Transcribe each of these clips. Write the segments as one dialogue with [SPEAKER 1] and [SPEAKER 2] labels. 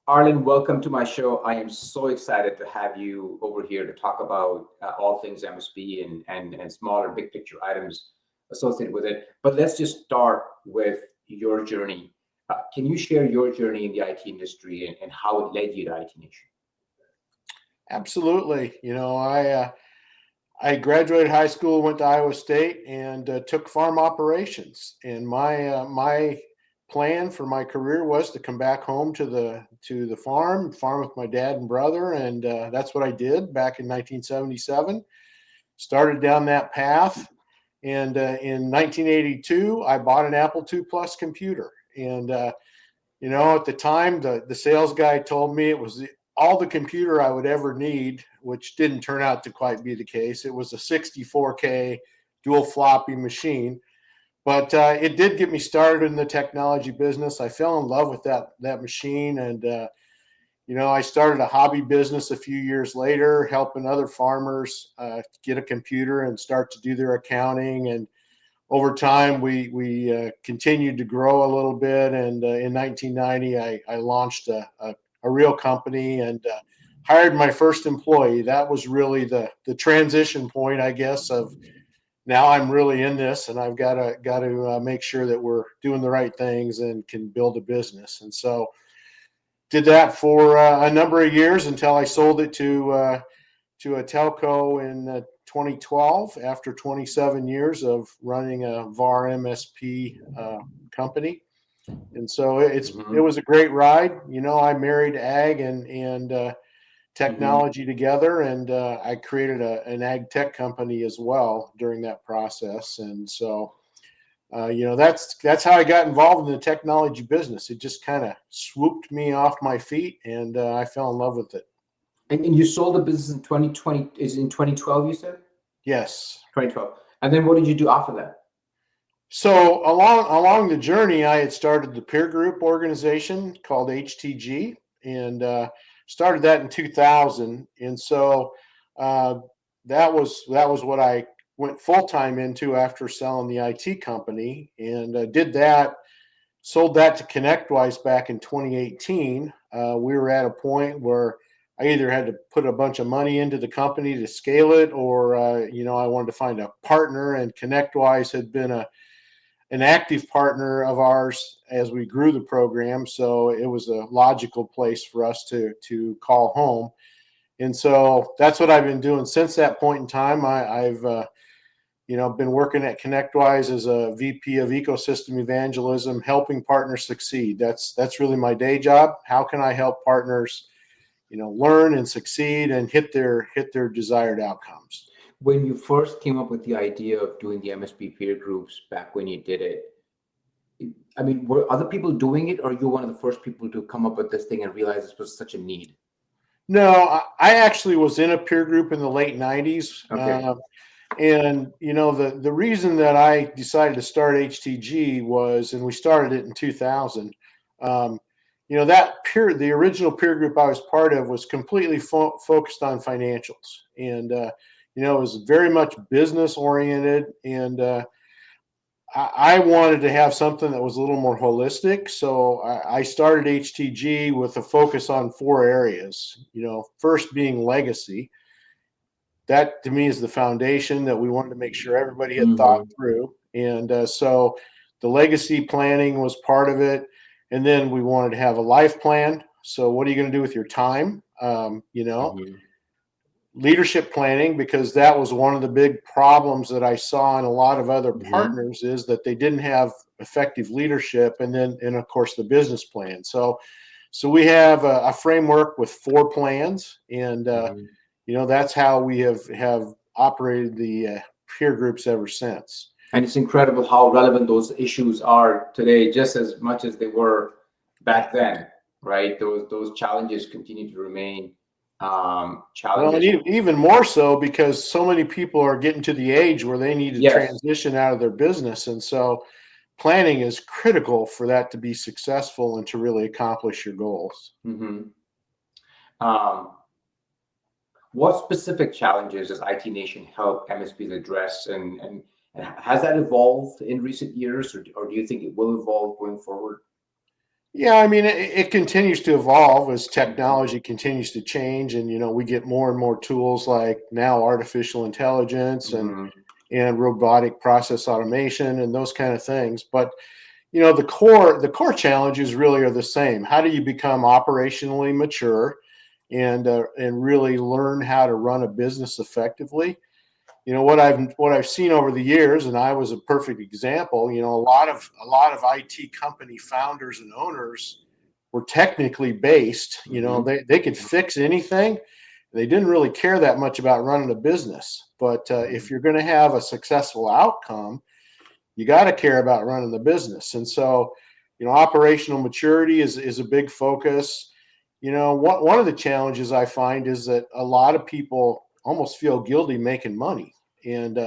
[SPEAKER 1] Arlin, welcome to my show. I am so excited to have you over here to talk about all things MSP and smaller big picture items associated with it. But let's just start with your journey. Can you share your journey in the IT industry and how it led you to IT Nation?
[SPEAKER 2] Absolutely. I graduated high school, went to Iowa State, and took farm operations. And my plan for my career was to come back home to the farm with my dad and brother, and that's what I did back in 1977. Started down that path, and in 1982, I bought an Apple II Plus computer. And at the time, the sales guy told me it was all the computer I would ever need, which didn't turn out to quite be the case. It was a 64K dual floppy machine, but it did get me started in the technology business. I fell in love with that machine, and I started a hobby business a few years later, helping other farmers get a computer and start to do their accounting. And over time, we continued to grow a little bit. And in 1990, I launched a real company and hired my first employee. That was really the transition point, I guess, of now I'm really in this, and I've got to make sure that we're doing the right things and can build a business. And so did that for a number of years until I sold it to a telco in 2012 after 27 years of running a VAR MSP company. And so it was a great ride. I married ag and technology together, and I created an ag tech company as well during that process. And so that's how I got involved in the technology business. It just kind of swooped me off my feet, and I fell in love with it.
[SPEAKER 1] And you sold the business in 2020, is in 2012, you said?
[SPEAKER 2] Yes.
[SPEAKER 1] 2012. And then what did you do after that?
[SPEAKER 2] So along the journey, I had started the peer group organization called HTG, and started that in 2000. And so that was what I went full time into after selling the IT company, and did that. Sold that to ConnectWise back in 2018. We were at a point where I either had to put a bunch of money into the company to scale it, or I wanted to find a partner, and ConnectWise had been an active partner of ours as we grew the program. So it was a logical place for us to call home. And so that's what I've been doing since that point in time. I've been working at ConnectWise as a VP of Ecosystem Evangelism, helping partners succeed. That's really my day job. How can I help partners, learn and succeed and hit their desired outcomes?
[SPEAKER 1] When you first came up with the idea of doing the MSP peer groups back when you did it, I mean, were other people doing it, or you were one of the first people to come up with this thing and realize this was such a need?
[SPEAKER 2] No, I actually was in a peer group in the late 90s.
[SPEAKER 1] Okay.
[SPEAKER 2] And, the reason that I decided to start HTG was, and we started it in 2000, the original peer group I was part of was completely focused on financials. And, it was very much business oriented. And I wanted to have something that was a little more holistic. So I started HTG with a focus on 4 areas, first being legacy. That to me is the foundation that we wanted to make sure everybody had thought through. And so the legacy planning was part of it. And then we wanted to have a life plan. So what are you going to do with your time? Leadership planning, because that was one of the big problems that I saw in a lot of other partners, is that they didn't have effective leadership. And of course, the business plan. So we have a framework with 4 plans, and that's how we have operated the peer groups ever since.
[SPEAKER 1] And it's incredible how relevant those issues are today, just as much as they were back then, right? Those challenges continue to remain challenges.
[SPEAKER 2] Well, and even more so because so many people are getting to the age where they need to transition out of their business. And so planning is critical for that to be successful and to really accomplish your goals.
[SPEAKER 1] What specific challenges does IT Nation help MSPs address, and has that evolved in recent years, or do you think it will evolve going forward?
[SPEAKER 2] Yeah, I mean, it continues to evolve as technology continues to change, and we get more and more tools like now artificial intelligence
[SPEAKER 1] Hmm.
[SPEAKER 2] and robotic process automation and those kind of things. But the core challenges really are the same. How do you become operationally mature and really learn how to run a business effectively? What I've seen over the years, and I was a perfect example. A lot of IT company founders and owners were technically based.
[SPEAKER 1] Hmm.
[SPEAKER 2] They could fix anything. They didn't really care that much about running a business. But if you're going to have a successful outcome, you got to care about running the business. And so, operational maturity is a big focus. One of the challenges I find is that a lot of people almost feel guilty making money, and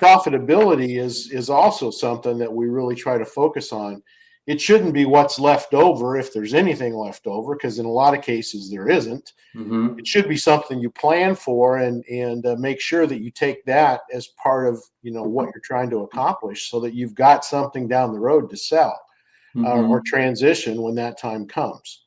[SPEAKER 2] profitability is also something that we really try to focus on. It shouldn't be what's left over, if there's anything left over, because in a lot of cases there isn't.
[SPEAKER 1] Hmm.
[SPEAKER 2] It should be something you plan for, and make sure that you take that as part of what you're trying to accomplish, so that you've got something down the road to sell, or
[SPEAKER 1] Hmm.
[SPEAKER 2] transition when that time comes.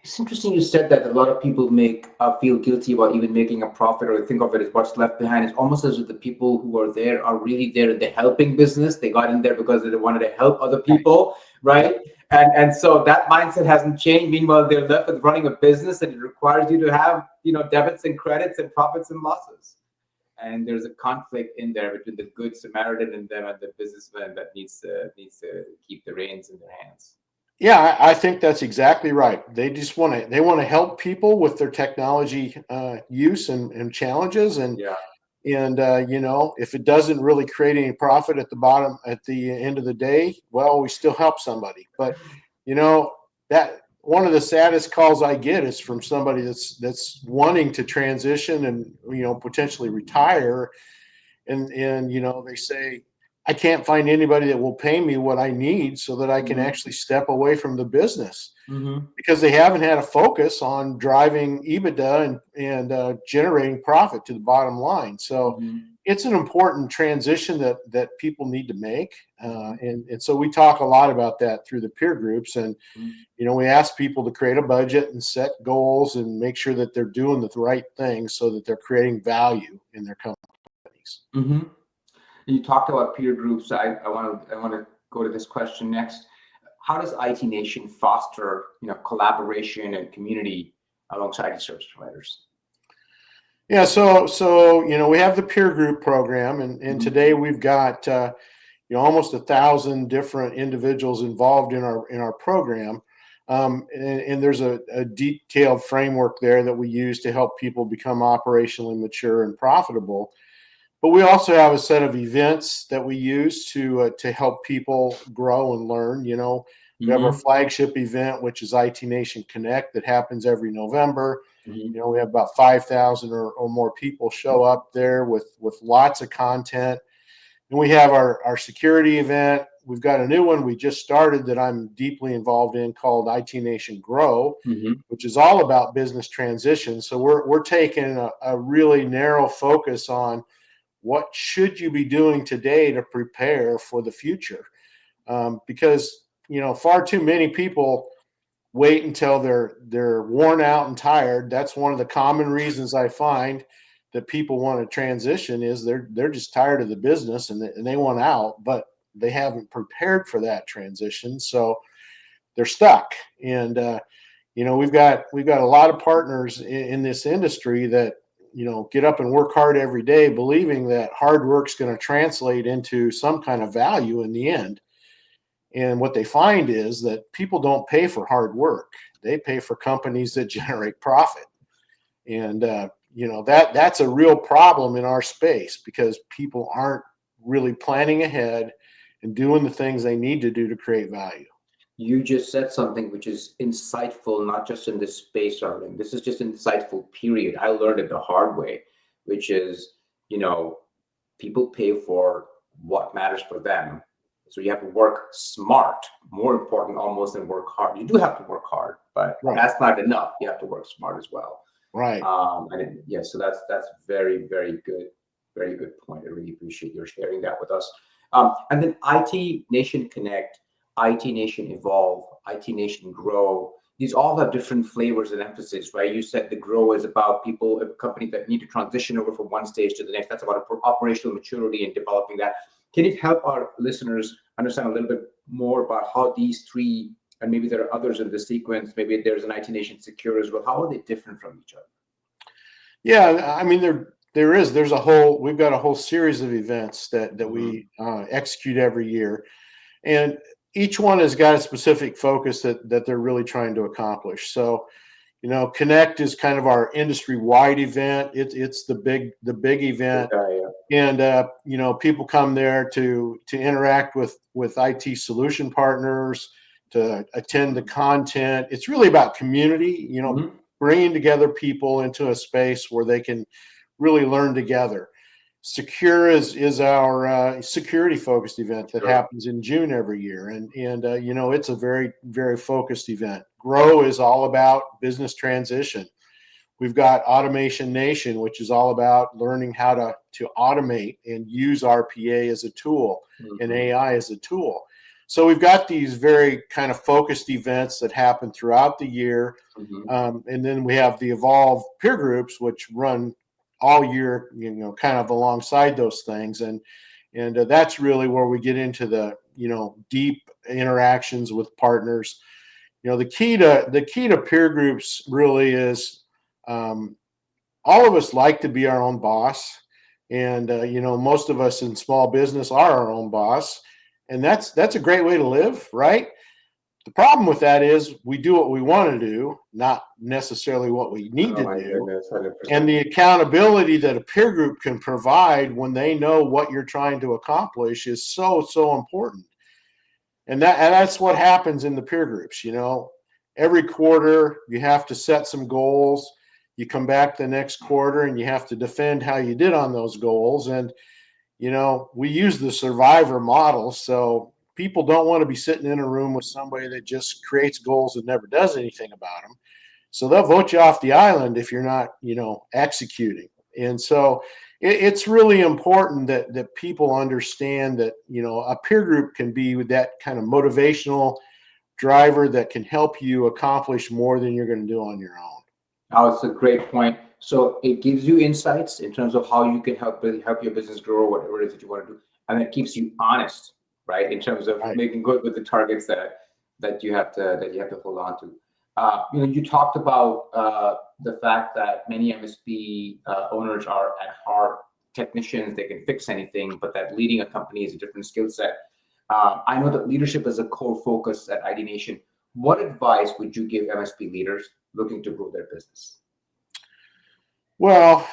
[SPEAKER 1] It's interesting you said that a lot of people make feel guilty about even making a profit, or think of it as what's left behind. It's almost as if the people who are there are really there in the helping business. They got in there because they wanted to help other people, right? And so that mindset hasn't changed. Meanwhile, they're left with running a business, and it requires you to have debits and credits and profits and losses. And there's a conflict in there between the good Samaritan in them and the businessman that needs to keep the reins in their hands.
[SPEAKER 2] Yeah, I think that's exactly right. They want to help people with their technology use and challenges,
[SPEAKER 1] Yeah.
[SPEAKER 2] and if it doesn't really create any profit at the end of the day, well, we still help somebody. But that one of the saddest calls I get is from somebody that's wanting to transition and potentially retire, and they say, I can't find anybody that will pay me what I need so that I can
[SPEAKER 1] Hmm.
[SPEAKER 2] actually step away from the business,
[SPEAKER 1] Hmm.
[SPEAKER 2] because they haven't had a focus on driving EBITDA and generating profit to the bottom line. So
[SPEAKER 1] Hmm.
[SPEAKER 2] it's an important transition that people need to make,
[SPEAKER 1] Hmm.
[SPEAKER 2] and so we talk a lot about that through the peer groups, and we ask people to create a budget and set goals and make sure that they're doing the right things so that they're creating value in their companies.
[SPEAKER 1] Hmm. You talked about peer groups. I want to go to this question next. How does IT Nation foster collaboration and community alongside IT service providers?
[SPEAKER 2] Yeah, so we have the peer group program, and
[SPEAKER 1] Hmm.
[SPEAKER 2] today we've got almost 1,000 different individuals involved in our program, and there's a detailed framework there that we use to help people become operationally mature and profitable. But we also have a set of events that we use to help people grow and learn. We have our
[SPEAKER 1] Hmm.
[SPEAKER 2] flagship event, which is IT Nation Connect, that happens every November.
[SPEAKER 1] Hmm.
[SPEAKER 2] We have about 5,000 or more people show up there with lots of content. And we have our security event. We've got a new one we just started that I'm deeply involved in, called IT Nation Grow,
[SPEAKER 1] Hmm.
[SPEAKER 2] which is all about business transition. So we're taking a really narrow focus on what should you be doing today to prepare for the future, because far too many people wait until they're worn out and tired. That's one of the common reasons I find that people want to transition, is they're just tired of the business, and they want out, but they haven't prepared for that transition, so they're stuck. And we've got a lot of partners in this industry that get up and work hard every day, believing that hard work's going to translate into some kind of value in the end. And what they find is that people don't pay for hard work; they pay for companies that generate profit. And that's a real problem in our space, because people aren't really planning ahead and doing the things they need to do to create value.
[SPEAKER 1] You just said something which is insightful, not just in this space, Arlin. This is just insightful, period. I learned it the hard way, which is, you know, people pay for what matters for them. So you have to work smart, more important almost than work hard. You do have to work hard, but
[SPEAKER 2] Right.
[SPEAKER 1] that's not enough. You have to work smart as well.
[SPEAKER 2] Right.
[SPEAKER 1] Yeah, so that's very, very good point. I really appreciate your sharing that with us. And then IT Nation Connect. IT Nation Evolve, IT Nation Grow. These all have different flavors and emphasis, right? You said the grow is about people, a company that need to transition over from one stage to the next. That's about operational maturity and developing that. Can you help our listeners understand a little bit more about how these three, and maybe there are others in the sequence, maybe there's an IT Nation Secure as well, how are they different from each other?
[SPEAKER 2] Yeah, I mean, we've got a whole series of events that we execute every year, and each one has got a specific focus that they're really trying to accomplish. So, Connect is kind of our industry-wide event. It's the big event, and people come there to interact with IT solution partners, to attend the content. It's really about community, bringing together people into a space where they can really learn together. Secure is our security focused event that happens in June every year, and it's a very, very focused event. Grow is all about business transition. We've got Automation Nation, which is all about learning how to automate and use RPA as a tool and AI as a tool. So we've got these very kind of focused events that happen throughout the year. And then we have the Evolve peer groups, which run all year, kind of alongside those things. And that's really where we get into the, deep interactions with partners. The key to peer groups really is, all of us like to be our own boss. And, most of us in small business are our own boss. And that's a great way to live, right? The problem with that is we do what we want to do, not necessarily what we need to do.
[SPEAKER 1] Goodness, 100%.
[SPEAKER 2] And the accountability that a peer group can provide when they know what you're trying to accomplish is so, so important. And that's what happens in the peer groups. Every quarter you have to set some goals. You come back the next quarter and you have to defend how you did on those goals. And, we use the survivor model. So people don't want to be sitting in a room with somebody that just creates goals and never does anything about them. So they'll vote you off the island if you're not, executing. And so it's really important that people understand that, a peer group can be that kind of motivational driver that can help you accomplish more than you're going to do on your own.
[SPEAKER 1] Oh, it's a great point. So it gives you insights in terms of how you can help your business grow, whatever it is that you want to do, and it keeps you honest, right? In terms of making good with the targets that you have to hold on to. You talked about the fact that many MSP owners are at heart technicians; they can fix anything, but that leading a company is a different skill set. I know that leadership is a core focus at IT Nation. What advice would you give MSP leaders looking to grow their business?
[SPEAKER 2] Well,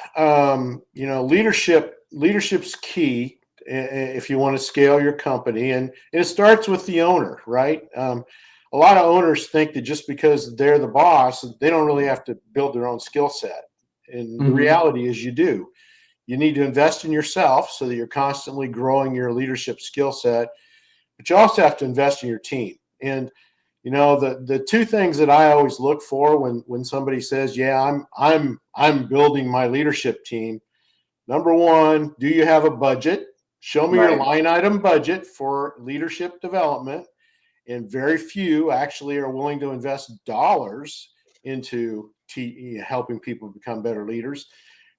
[SPEAKER 2] leadership's key if you want to scale your company, and it starts with the owner, right? A lot of owners think that just because they're the boss, they don't really have to build their own skill set. And the reality is you do. You need to invest in yourself so that you're constantly growing your leadership skill set, but you also have to invest in your team. And the two things that I always look for when somebody says, "Yeah, I'm building my leadership team." Number one, do you have a budget? Show me your line item budget for leadership development. And very few actually are willing to invest dollars into helping people become better leaders.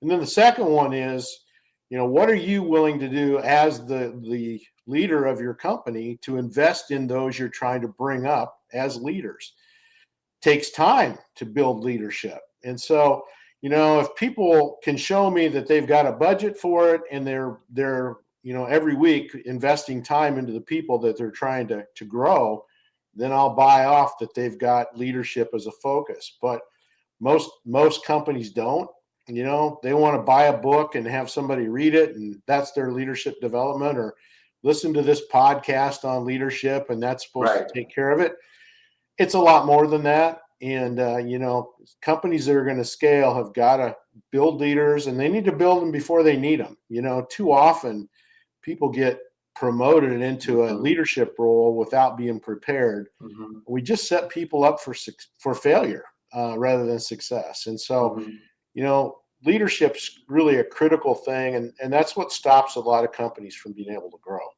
[SPEAKER 2] And then the second one is, what are you willing to do as the leader of your company to invest in those you're trying to bring up as leaders? It takes time to build leadership. And so, if people can show me that they've got a budget for it and they're every week investing time into the people that they're trying to grow, then I'll buy off that they've got leadership as a focus. But most companies don't. They want to buy a book and have somebody read it, and that's their leadership development, or listen to this podcast on leadership, and that's supposed to take care of it. It's a lot more than that. And, companies that are going to scale have got to build leaders, and they need to build them before they need them. Too often people get promoted into a leadership role without being prepared. We just set people up for failure rather than success. And so, leadership's really a critical thing, and that's what stops a lot of companies from being able to grow.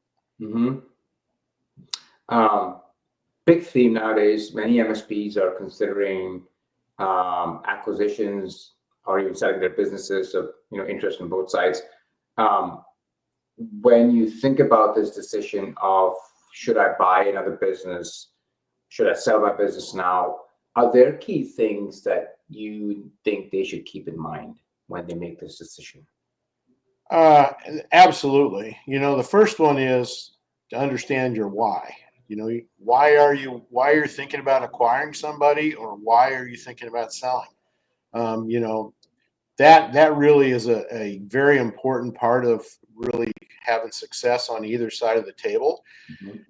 [SPEAKER 1] big theme nowadays. Many MSPs are considering acquisitions or even selling their businesses. So, interest on both sides. Um, when you think about this decision of should I buy another business, should I sell my business now, are there key things that you think they should keep in mind when they make this decision?
[SPEAKER 2] Uh, Absolutely. The first one is to understand your why. Why are you thinking about acquiring somebody, or why are you thinking about selling? Um, you know, that really is a very important part of really having success on either side of the table.
[SPEAKER 1] Mhm.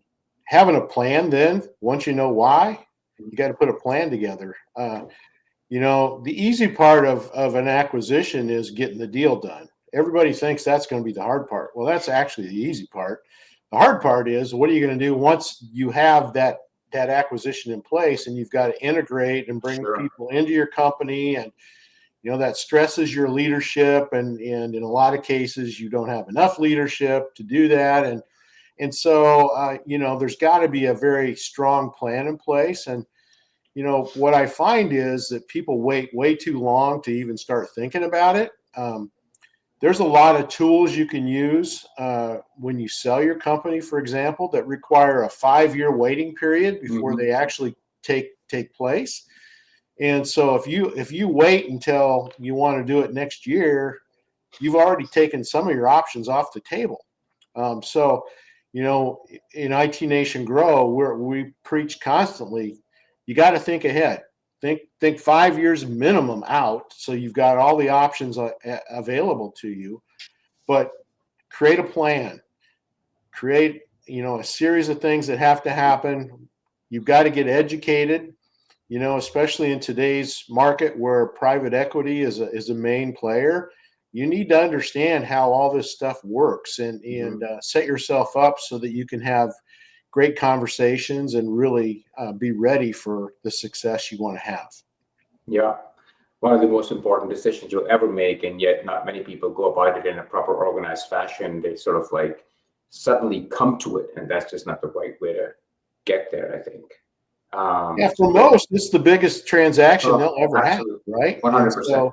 [SPEAKER 2] Having a plan, then once you know why, you got to put a plan together. The easy part of an acquisition is getting the deal done. Everybody thinks that's going to be the hard part. Well, that's actually the easy part. The hard part is, what are you going to do once you have that acquisition in place, and you've got to integrate and bring
[SPEAKER 1] Sure.
[SPEAKER 2] people into your company, and that stresses your leadership, and in a lot of cases you don't have enough leadership to do that, and so there's got to be a very strong plan in place. And what I find is that people wait way too long to even start thinking about it. There's a lot of tools you can use when you sell your company, for example, that require a 5-year waiting period before
[SPEAKER 1] Mhm.
[SPEAKER 2] they actually take place. And so if you wait until you want to do it next year, you've already taken some of your options off the table. So, in IT Nation Grow, we preach constantly, you got to think ahead. Think 5 years minimum out, so you've got all the options available to you. But create a plan. Create a series of things that have to happen. You've got to get educated. Especially in today's market where private equity is a main player. You need to understand how all this stuff works, and
[SPEAKER 1] Mhm.
[SPEAKER 2] set yourself up so that you can have great conversations and really be ready for the success you want to have.
[SPEAKER 1] Yeah. One of the most important decisions you'll ever make, and yet not many people go about it in a proper organized fashion. They sort of like suddenly come to it, and that's just not the right way to get there, I think.
[SPEAKER 2] Yeah,
[SPEAKER 1] So
[SPEAKER 2] for most, it's the biggest transaction
[SPEAKER 1] oh,
[SPEAKER 2] they'll ever have,
[SPEAKER 1] absolutely,
[SPEAKER 2] right? And
[SPEAKER 1] 100%.
[SPEAKER 2] so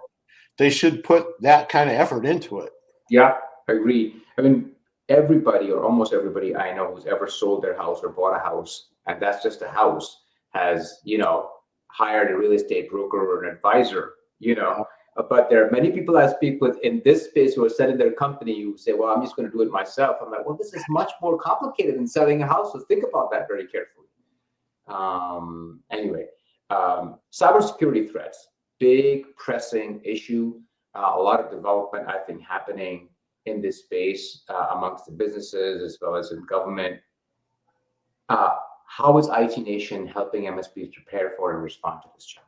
[SPEAKER 2] they should put that kind of effort into it.
[SPEAKER 1] Yeah, I agree. I mean, everybody or almost everybody I know who's ever sold their house or bought a house, and that's just a house, has, hired a real estate broker or an advisor, you know.
[SPEAKER 2] Yeah.
[SPEAKER 1] But there are many people I speak with in this space who are selling their company who say, well, I'm just going to do it myself. I'm like, well, this is much more complicated than selling a house. So think about that very carefully. Anyway, cybersecurity threats, big pressing issue. A lot of development, I think, happening in this space amongst the businesses as well as in government. Uh, how is IT Nation helping MSPs prepare for and respond to this challenge?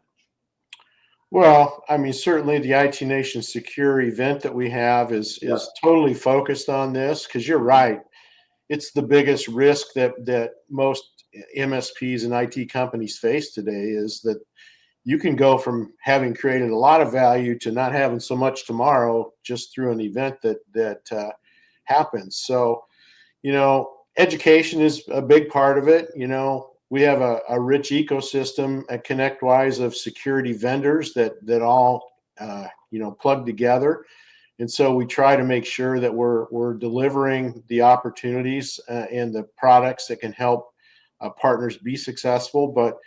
[SPEAKER 2] Well, I mean, certainly the IT Nation Secure event that we have is
[SPEAKER 1] Yep.
[SPEAKER 2] is totally focused on this, because you're right. It's the biggest risk that most MSPs and IT companies face today, is that you can go from having created a lot of value to not having so much tomorrow just through an event that happens. So, education is a big part of it. We have a rich ecosystem at ConnectWise of security vendors that all plug together, and so we try to make sure that we're delivering the opportunities and the products that can help partners be successful. But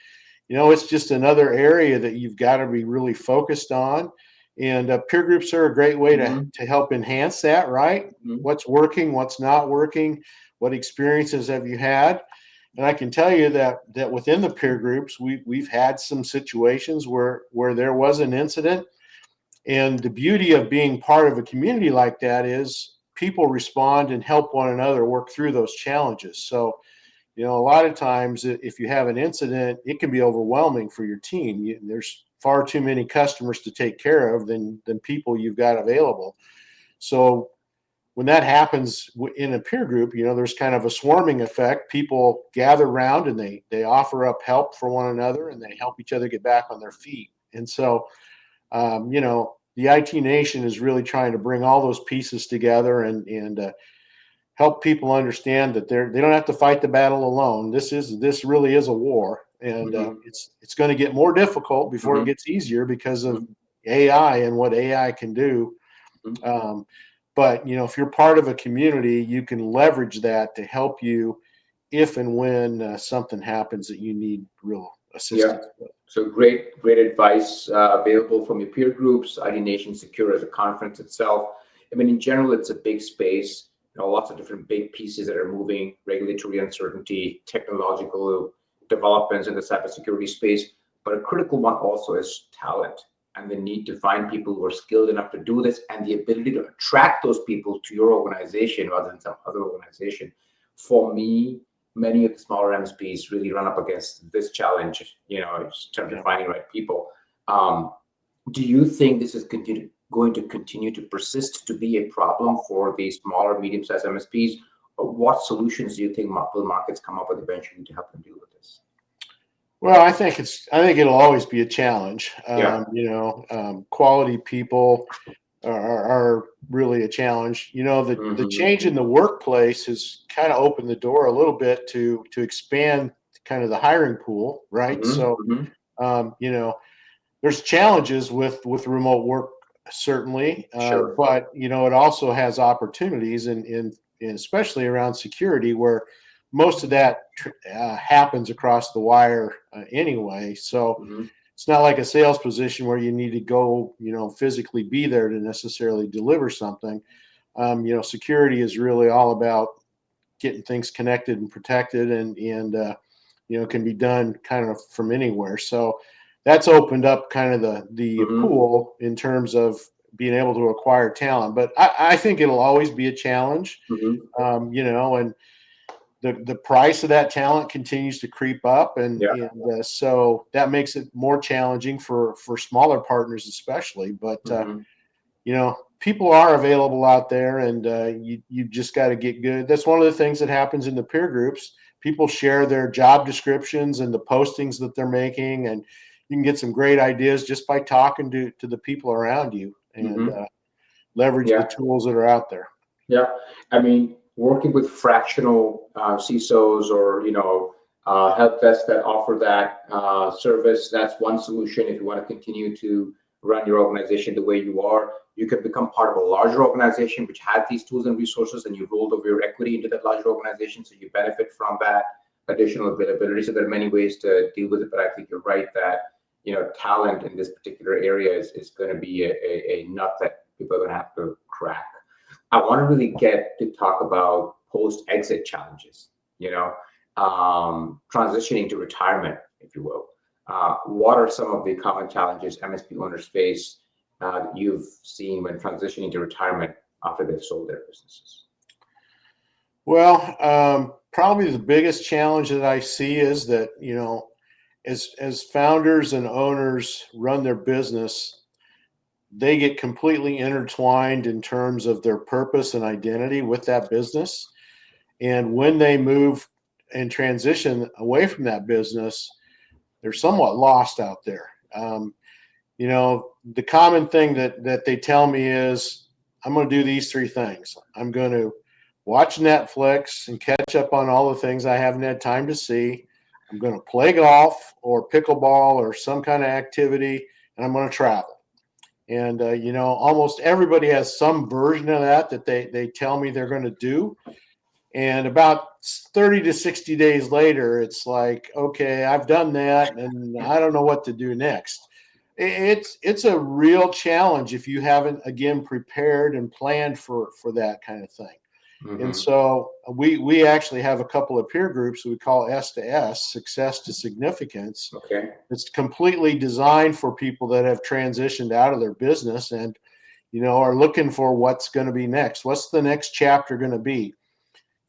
[SPEAKER 2] it's just another area that you've got to be really focused on. And peer groups are a great way to
[SPEAKER 1] Mhm.
[SPEAKER 2] help enhance that, right?
[SPEAKER 1] Mhm.
[SPEAKER 2] What's working, what's not working, what experiences have you had? And I can tell you that within the peer groups, we've had some situations where there was an incident. And the beauty of being part of a community like that is people respond and help one another work through those challenges. So a lot of times, if you have an incident, it can be overwhelming for your team. There's far too many customers to take care of than people you've got available. So when that happens in a peer group, there's kind of a swarming effect. People gather around and they offer up help for one another, and they help each other get back on their feet. And so, the IT Nation is really trying to bring all those pieces together, and help people understand that they don't have to fight the battle alone. This really is a war, and it's going to get more difficult before it gets easier because of AI and what AI can do. But if you're part of a community, you can leverage that to help you if and when something happens that you need real assistance with.
[SPEAKER 1] So great advice available from your peer groups. IT Nation Secure as a conference itself. I mean, in general, it's a big space. Lots of different big pieces that are moving: regulatory uncertainty, technological developments in the cybersecurity space. But a critical one also is talent, and the need to find people who are skilled enough to do this, and the ability to attract those people to your organization rather than some other organization. For me, many of the smaller MSPs really run up against this challenge, in terms of finding the right people. Do you think this is going to continue to persist to be a problem for the smaller, medium-sized MSPs? Or what solutions do you think will markets come up with eventually to help them deal with this?
[SPEAKER 2] Well, I think it'll always be a challenge. Quality people are really a challenge. The change in the workplace has kind of opened the door a little bit to expand kind of the hiring pool, right? So, there's challenges with remote work, certainly, but it also has opportunities, in especially around security, where most of that happens across the wire anyway. So it's not like a sales position where you need to go, physically be there to necessarily deliver something. Security is really all about getting things connected and protected, and can be done kind of from anywhere. So that's opened up kind of the pool in terms of being able to acquire talent. But I think it'll always be a challenge, and the price of that talent continues to creep up, and so that makes it more challenging for smaller partners, especially. But people are available out there, and you just got to get good. That's one of the things that happens in the peer groups. People share their job descriptions and the postings that they're making, and you can get some great ideas just by talking to the people around you, and leverage the tools that are out there.
[SPEAKER 1] Yeah, I mean, working with fractional CISOs or help desks that offer that service, that's one solution. If you want to continue to run your organization the way you are, you can become part of a larger organization which has these tools and resources, and you rolled over your equity into that larger organization, so you benefit from that additional availability. So there are many ways to deal with it, but I think you're right that talent in this particular area is going to be a nut that people are going to have to crack. I want to really get to talk about post-exit challenges, transitioning to retirement, if you will. What are some of the common challenges MSP owners face that you've seen when transitioning to retirement after they've sold their businesses?
[SPEAKER 2] Well, probably the biggest challenge that I see is that, as founders and owners run their business, they get completely intertwined in terms of their purpose and identity with that business. And when they move and transition away from that business, they're somewhat lost out there. The common thing that they tell me is, I'm going to do these three things. I'm going to watch Netflix and catch up on all the things I haven't had time to see. I'm going to play golf or pickleball or some kind of activity, and I'm going to travel. And, almost everybody has some version of that they tell me they're going to do. And about 30 to 60 days later, it's like, okay, I've done that, and I don't know what to do next. It's a real challenge if you haven't, again, prepared and planned for that kind of thing. And so we actually have a couple of peer groups we call S to S, Success to Significance.
[SPEAKER 1] Okay.
[SPEAKER 2] It's completely designed for people that have transitioned out of their business and, are looking for what's going to be next. What's the next chapter going to be?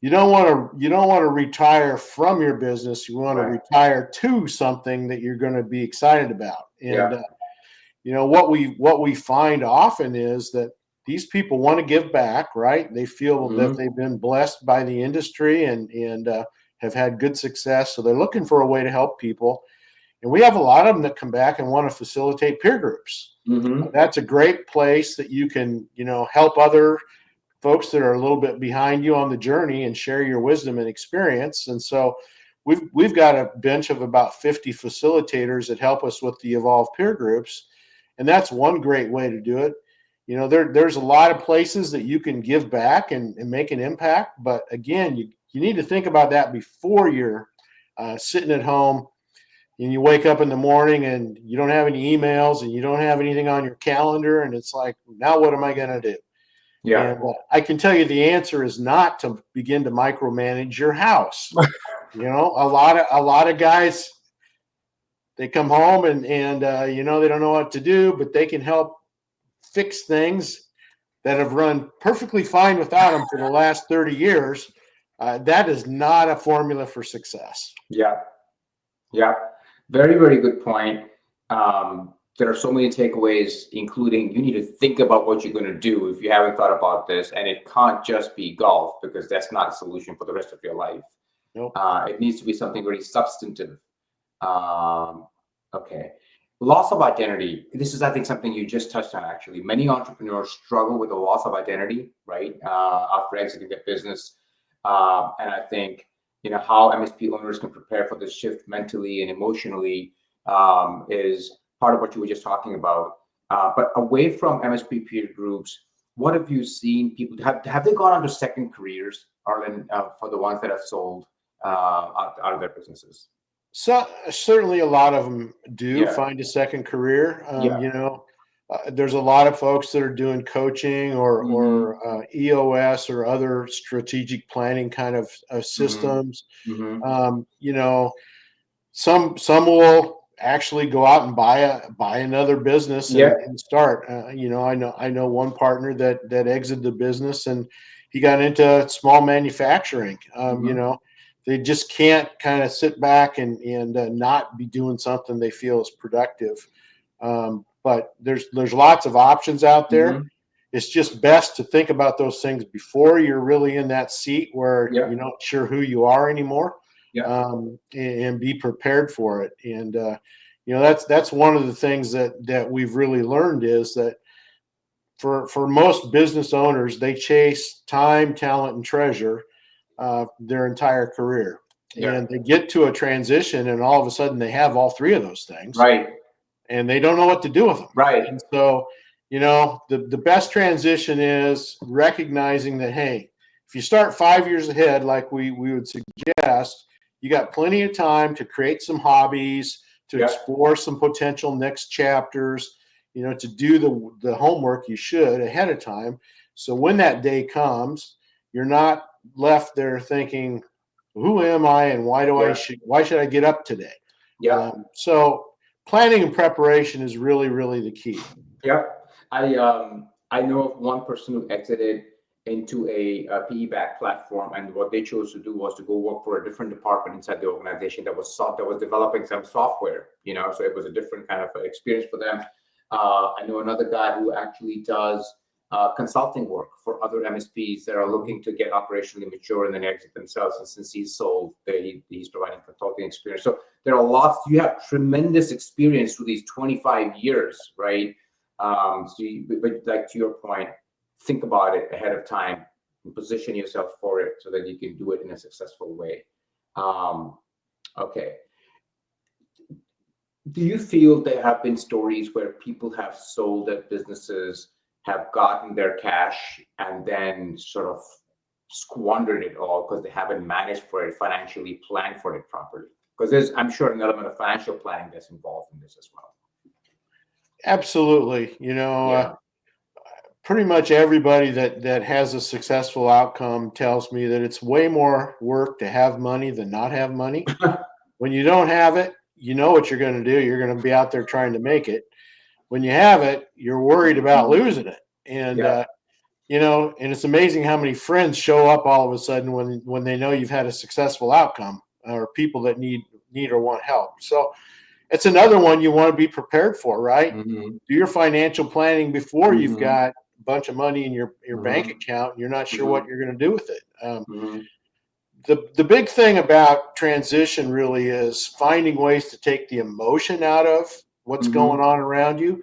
[SPEAKER 2] You don't want to retire from your business. You want to retire to something that you're going to be excited about. And what we find often is that these people want to give back, right? They feel that they've been blessed by the industry and have had good success. So they're looking for a way to help people. And we have a lot of them that come back and want to facilitate peer groups. That's a great place that you can, help other folks that are a little bit behind you on the journey and share your wisdom and experience. And so we've got a bench of about 50 facilitators that help us with the Evolve peer groups. And that's one great way to do it. You know, there's a lot of places that you can give back and make an impact. But again, you need to think about that before you're sitting at home and you wake up in the morning and you don't have any emails and you don't have anything on your calendar. And it's like, now what am I going to do?
[SPEAKER 1] Yeah.
[SPEAKER 2] And I can tell you the answer is not to begin to micromanage your house. You know, a lot of guys, they come home and you know, they don't know what to do, but they can help fix things that have run perfectly fine without them for the last 30 years. That is not a formula for success.
[SPEAKER 1] Yeah. Yeah. Very, very good point. There are so many takeaways, including you need to think about what you're going to do if you haven't thought about this. And it can't just be golf, because that's not a solution for the rest of your life.
[SPEAKER 2] Nope.
[SPEAKER 1] It needs to be something very substantive. Okay. Loss of identity. This is, I think, something you just touched on, actually. Many entrepreneurs struggle with the loss of identity, right, after exiting their business. And I think, you know, how MSP owners can prepare for this shift mentally and emotionally is part of what you were just talking about. But away from MSP peer groups, what have you seen people have they gone on to second careers, Arlin, for the ones that have sold out of their businesses?
[SPEAKER 2] So certainly a lot of them do
[SPEAKER 1] Yeah.
[SPEAKER 2] find a second career.
[SPEAKER 1] Yeah.
[SPEAKER 2] You know, there's a lot of folks that are doing coaching or EOS or other strategic planning kind of systems. You know, some will actually go out and buy another business
[SPEAKER 1] Yeah.
[SPEAKER 2] and start. You know, I know one partner that exited the business and he got into small manufacturing. You know, they just can't kind of sit back and not be doing something they feel is productive. But there's lots of options out there. It's just best to think about those things before you're really in that seat where
[SPEAKER 1] Yeah.
[SPEAKER 2] you're not sure who you are anymore.
[SPEAKER 1] Yeah.
[SPEAKER 2] And be prepared for it. And you know, that's one of the things that we've really learned is that for most business owners, they chase time, talent, and treasure their entire career.
[SPEAKER 1] Yeah.
[SPEAKER 2] And they get to a transition and all of a sudden they have all three of those things.
[SPEAKER 1] Right.
[SPEAKER 2] And they don't know what to do with them.
[SPEAKER 1] Right.
[SPEAKER 2] And so, you know, the best transition is recognizing that, hey, if you start 5 years ahead, like we would suggest, you got plenty of time to create some hobbies, to explore some potential next chapters, you know, to do the homework you should ahead of time. So when that day comes, you're not left there thinking, who am I and why should I get up today?
[SPEAKER 1] Yeah.
[SPEAKER 2] So planning and preparation is really, really the key.
[SPEAKER 1] Yeah. I know of one person who exited into a PE-backed platform, and what they chose to do was to go work for a different department inside the organization that was developing some software. You know, so it was a different kind of experience for them. I know another guy who actually does consulting work for other MSPs that are looking to get operationally mature and then exit themselves. And since he's sold, he's providing consulting experience. So there are lots. You have tremendous experience through these 25 years, right? But like to your point, think about it ahead of time and position yourself for it so that you can do it in a successful way. Okay. Do you feel there have been stories where people have sold their businesses, have gotten their cash, and then sort of squandered it all because they haven't managed for it financially, planned for it properly? Because there's, I'm sure, an element of financial planning that's involved in this as well.
[SPEAKER 2] Absolutely. You know, pretty much everybody that has a successful outcome tells me that it's way more work to have money than not have money. When you don't have it, you know what you're going to do. You're going to be out there trying to make it. When you have it, you're worried about losing it. And, you know, and it's amazing how many friends show up all of a sudden when they know you've had a successful outcome, or people that need or want help. So it's another one you want to be prepared for, right? Do your financial planning before you've got a bunch of money in your bank account and you're not sure what you're going to do with it. The big thing about transition really is finding ways to take the emotion out of what's going on around you.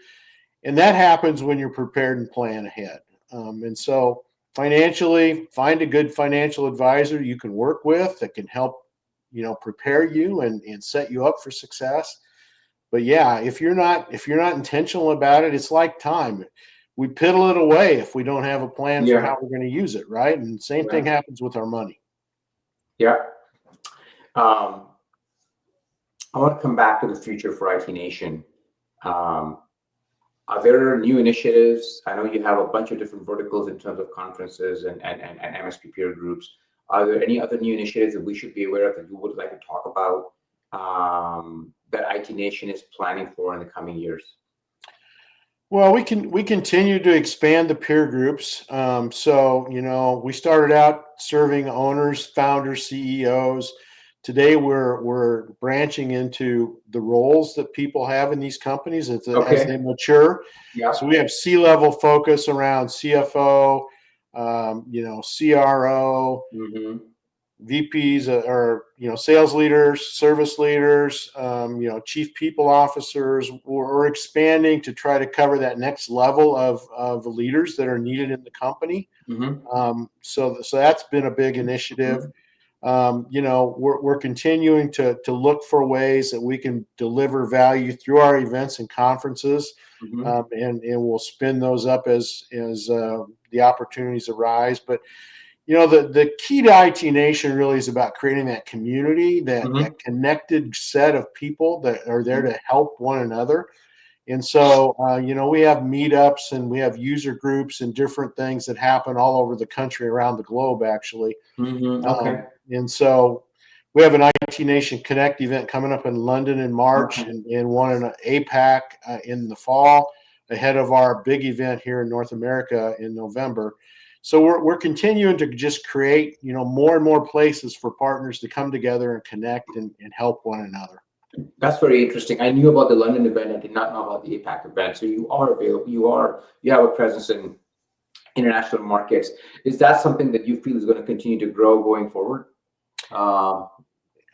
[SPEAKER 2] And that happens when you're prepared and plan ahead. And so financially, find a good financial advisor you can work with that can help, prepare you and set you up for success. But yeah, if you're not intentional about it, it's like time. We piddle it away if we don't have a plan for
[SPEAKER 1] Yeah.
[SPEAKER 2] how we're going to use it, right? And same thing happens with our money.
[SPEAKER 1] Yeah. I want to come back to the future for IT Nation. Are there new initiatives? I know you have a bunch of different verticals in terms of conferences and MSP peer groups. Are there any other new initiatives that we should be aware of that you would like to talk about, that IT Nation is planning for in the coming years?
[SPEAKER 2] Well, we continue to expand the peer groups. So we started out serving owners, founders, CEOs. Today we're branching into the roles that people have in these companies as they mature.
[SPEAKER 1] Yeah.
[SPEAKER 2] So we have C-level focus around CFO, CRO,
[SPEAKER 1] Mm-hmm.
[SPEAKER 2] VPs or sales leaders, service leaders, chief people officers. We're expanding to try to cover that next level of leaders that are needed in the company.
[SPEAKER 1] Mm-hmm.
[SPEAKER 2] So that's been a big initiative. We're continuing to look for ways that we can deliver value through our events and conferences,
[SPEAKER 1] Mm-hmm.
[SPEAKER 2] and we'll spin those up as the opportunities arise. But the key to IT Nation really is about creating that community, that connected set of people that are there to help one another. And so, we have meetups and we have user groups and different things that happen all over the country, around the globe, actually.
[SPEAKER 1] Mm-hmm. Okay.
[SPEAKER 2] And so we have an IT Nation Connect event coming up in London in March,
[SPEAKER 1] Okay.
[SPEAKER 2] and one in APAC in the fall, ahead of our big event here in North America in November. So we're continuing to just create, more and more places for partners to come together and connect and help one another.
[SPEAKER 1] That's very interesting. I knew about the London event. I did not know about the APAC event. So you are available. You have a presence in international markets. Is that something that you feel is going to continue to grow going forward?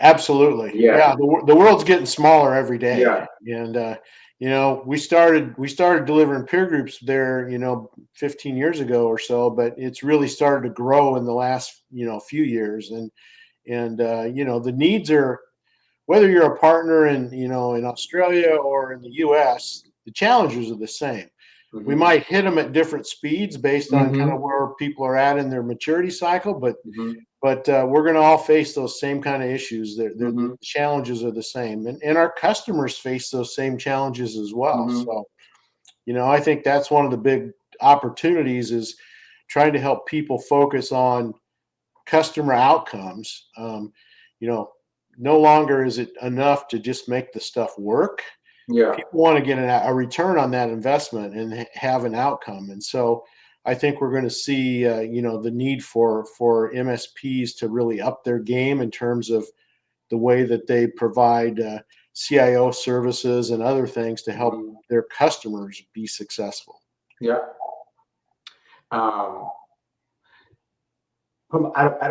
[SPEAKER 2] Absolutely.
[SPEAKER 1] Yeah.
[SPEAKER 2] The world's getting smaller every day.
[SPEAKER 1] Yeah.
[SPEAKER 2] And we started delivering peer groups there, 15 years ago or so, but it's really started to grow in the last, few years. And the needs are, whether you're a partner in Australia or in the US, the challenges are the same. We
[SPEAKER 1] Mm-hmm.
[SPEAKER 2] might hit them at different speeds based on kind of where people are at in their maturity cycle, but we're going to all face those same kind of issues. The challenges are the same, and our customers face those same challenges as well. So, I think that's one of the big opportunities, is trying to help people focus on customer outcomes. No longer is it enough to just make the stuff work.
[SPEAKER 1] Yeah.
[SPEAKER 2] People want to get a return on that investment and have an outcome. And so I think we're going to see, the need for MSPs to really up their game in terms of the way that they provide CIO services and other things to help their customers be successful.
[SPEAKER 1] Yeah. At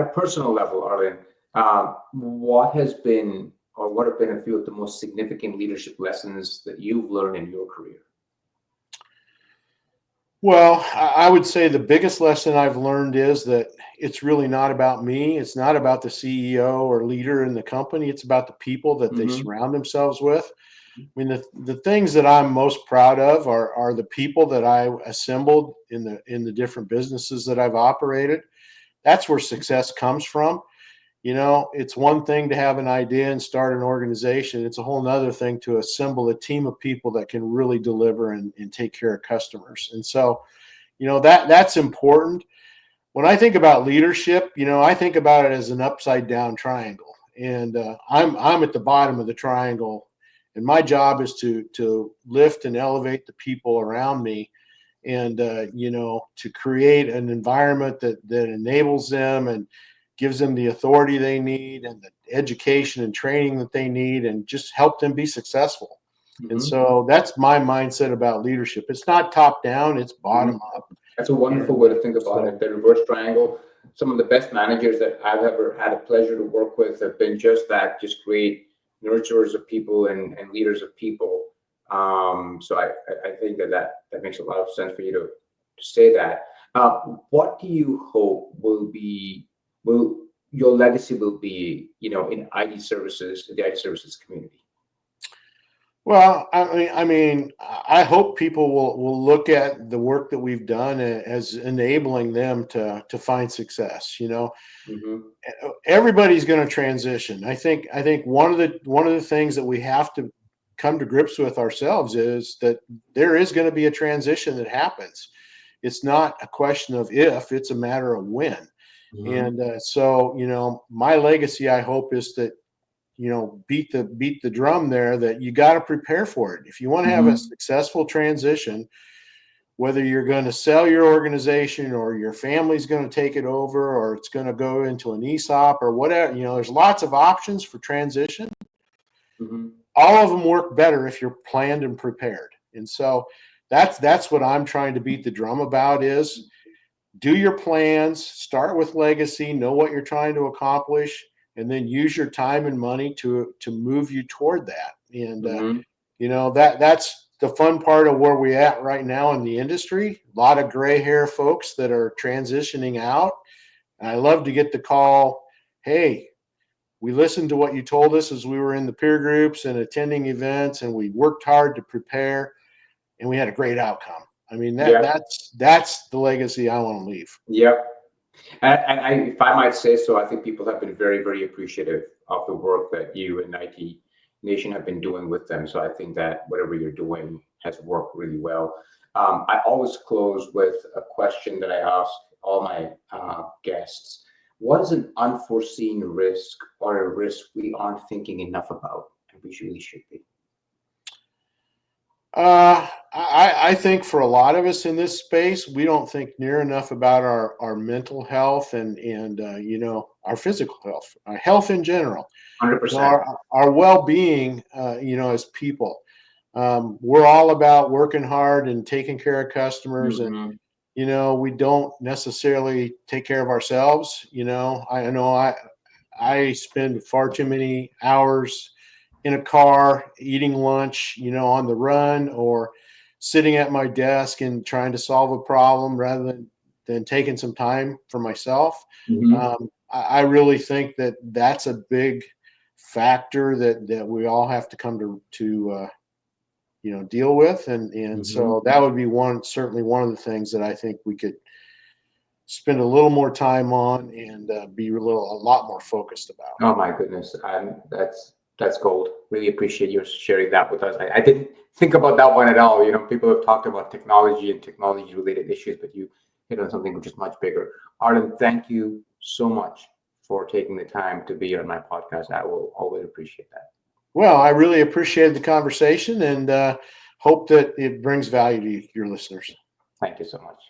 [SPEAKER 1] a personal level, Arlin, what have been a few of the most significant leadership lessons that you've learned in your career?
[SPEAKER 2] Well, I would say the biggest lesson I've learned is that it's really not about me. It's not about the CEO or leader in the company. It's about the people that they surround themselves with. I mean, the things that I'm most proud of are the people that I assembled in the different businesses that I've operated. That's where success comes from. It's one thing to have an idea and start an organization. It's a whole nother thing to assemble a team of people that can really deliver and take care of customers. And so, that's important. When I think about leadership, I think about it as an upside down triangle, and I'm at the bottom of the triangle, and my job is to lift and elevate the people around me, and to create an environment that enables them and gives them the authority they need and the education and training that they need, and just help them be successful. And so that's my mindset about leadership. It's not top down, it's bottom up.
[SPEAKER 1] That's a wonderful way to think about it. The reverse triangle. Some of the best managers that I've ever had a pleasure to work with have been just that, just great nurturers of people and leaders of people. So I think that makes a lot of sense for you to say that. What do you hope will your legacy will be, in IT services, the IT services community?
[SPEAKER 2] Well, I hope people will look at the work that we've done as enabling them to find success.
[SPEAKER 1] Mm-hmm.
[SPEAKER 2] Everybody's going to transition. I think one of the things that we have to come to grips with ourselves is that there is going to be a transition that happens. It's not a question of if, it's a matter of when.
[SPEAKER 1] Mm-hmm.
[SPEAKER 2] And so, my legacy, I hope, is that beat the drum there, that you got to prepare for it. If you want to have a
[SPEAKER 1] Mm-hmm.
[SPEAKER 2] successful transition, whether you're going to sell your organization or your family's going to take it over or it's going to go into an ESOP or whatever, there's lots of options for transition.
[SPEAKER 1] Mm-hmm.
[SPEAKER 2] All of them work better if you're planned and prepared. And so that's what I'm trying to beat the drum about is do your plans, start with legacy, know what you're trying to accomplish, and then use your time and money to move you toward that. And
[SPEAKER 1] Mm-hmm.
[SPEAKER 2] that's the fun part of where we're at right now in the industry. A lot of gray hair folks that are transitioning out. And I love to get the call, hey, we listened to what you told us as we were in the peer groups and attending events, and we worked hard to prepare, and we had a great outcome. I mean,
[SPEAKER 1] Yeah.
[SPEAKER 2] that's the legacy I want to leave.
[SPEAKER 1] Yep. And if I might say so, I think people have been very, very appreciative of the work that you and IT Nation have been doing with them. So I think that whatever you're doing has worked really well. I always close with a question that I ask all my guests. What is an unforeseen risk or a risk we aren't thinking enough about and we really should be?
[SPEAKER 2] I think for a lot of us in this space, we don't think near enough about our mental health and our physical health, our health in general,
[SPEAKER 1] 100%.
[SPEAKER 2] our well-being, as people. We're all about working hard and taking care of customers, and
[SPEAKER 1] Mm-hmm.
[SPEAKER 2] we don't necessarily take care of ourselves. I know I spend far too many hours in a car eating lunch, on the run, or sitting at my desk and trying to solve a problem rather than taking some time for myself.
[SPEAKER 1] Mm-hmm.
[SPEAKER 2] I really think that that's a big factor that we all have to come to deal with, and
[SPEAKER 1] Mm-hmm.
[SPEAKER 2] so that would be certainly one of the things that I think we could spend a little more time on and be a lot more focused about.
[SPEAKER 1] Oh my goodness, that's gold. Really appreciate you sharing that with us. I didn't think about that one at all. People have talked about technology and technology-related issues, but you hit on something which is much bigger. Arlin, thank you so much for taking the time to be on my podcast. I will always appreciate that.
[SPEAKER 2] Well, I really appreciated the conversation and hope that it brings value to your listeners.
[SPEAKER 1] Thank you so much.